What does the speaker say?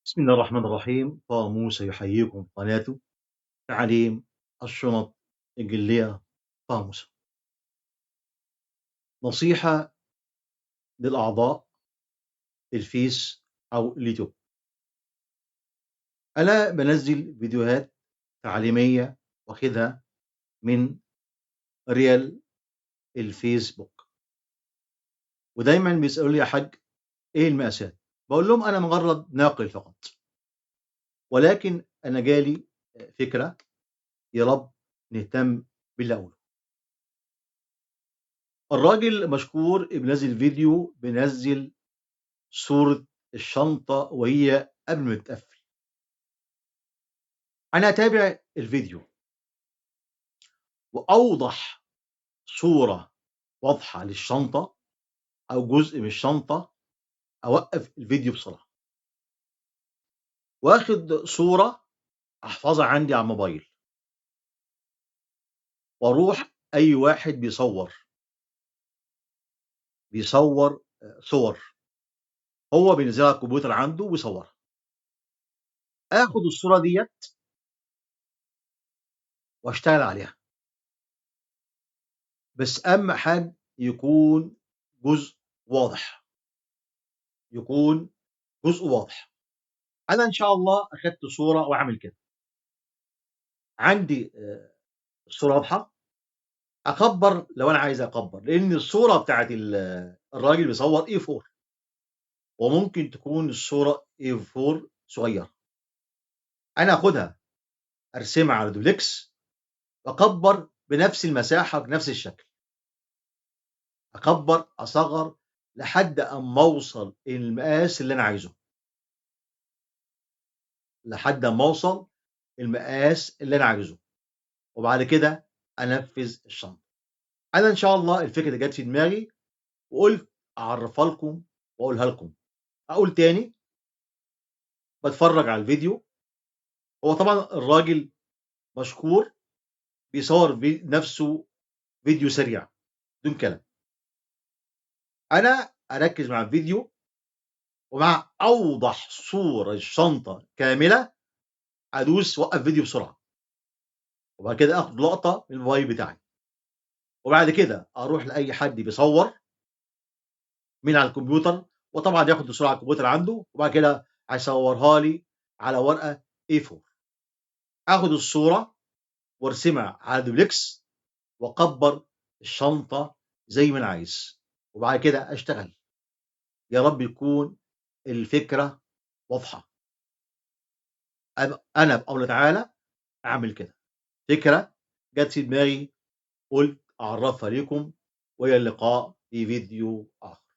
بسم الله الرحمن الرحيم. طه موسى يحييكم قناة تعليم الشنط الجلية. طه موسى. نصيحة للأعضاء الفيس أو اليوتيوب. أنا بنزل فيديوهات تعليمية واخدها من ريال الفيسبوك، ودايما بيسألوا لي يا حاج إيه المقاسات؟ بقول لهم أنا مجرد ناقل فقط، ولكن أنا جالي فكرة، يا رب نهتم باللي أقوله. الراجل مشكور بينزل فيديو، بينزل صورة الشنطة وهي قبل ما تتقفل. أنا أتابع الفيديو، وأوضح صورة واضحة للشنطة أو جزء من الشنطة أوقف الفيديو بسرعة، وآخد صورة أحفظها عندي على الموبايل، وأروح أي واحد بيصور صور هو بينزلها على الكمبيوتر عنده ويصورها، آخد الصورة ديت وأشتغل عليها. بس أهم حاجة يكون جزء واضح، يكون جزء واضح. أنا إن شاء الله أخدت صورة وأعمل كده. عندي الصورة واضحة، أكبّر لو أنا عايز أكبّر، لإن الصورة بتاعة الراجل بيصوّر A4، وممكن تكون الصورة A4 صغيّرة. أنا آخُدها أرسمها على دوبلكس وأكبّر بنفس المساحة بنفس الشكل، أكبّر، أصغّر لحد أمّا أوصل المقاس اللي أنا عايزه، لحد أمّا أوصل المقاس اللي أنا عايزه، وبعد كده أنفّذ الشنطة. أنا إن شاء الله الفكرة دي جات في دماغي وقُلت أعرّفها لكم وأقولها لكم. أقول تاني، باتفرّج على الفيديو، هو طبعًا الراجل مشكور بيصوّر نَفْسه فيديو سريع بدون كلام. أنا أركّز مع الفيديو، ومع أوضح صورة للشنطة كاملة أدوس وقّف فيديو بسرعة، وبعد كده آخُد لقطة من الموبايل بتاعي، وبعد كده أروح لأي حد بيصوّر من على الكمبيوتر، وطبعًا ياخُد الصورة على الكمبيوتر عنده، وبعد كده هيصوّرها لي على ورقة A4. آخُد الصورة وارسمها على دوبلكس واكبر الشنطة زي ما أنا عايز، وبعد كده أشتغل. يا رب يكون الفكرة واضحة. أنا بقول تعالى أعمل كده، فكرة جات في دماغي قُلت أعرّفها ليكم، وإلى اللقاء في فيديو آخر.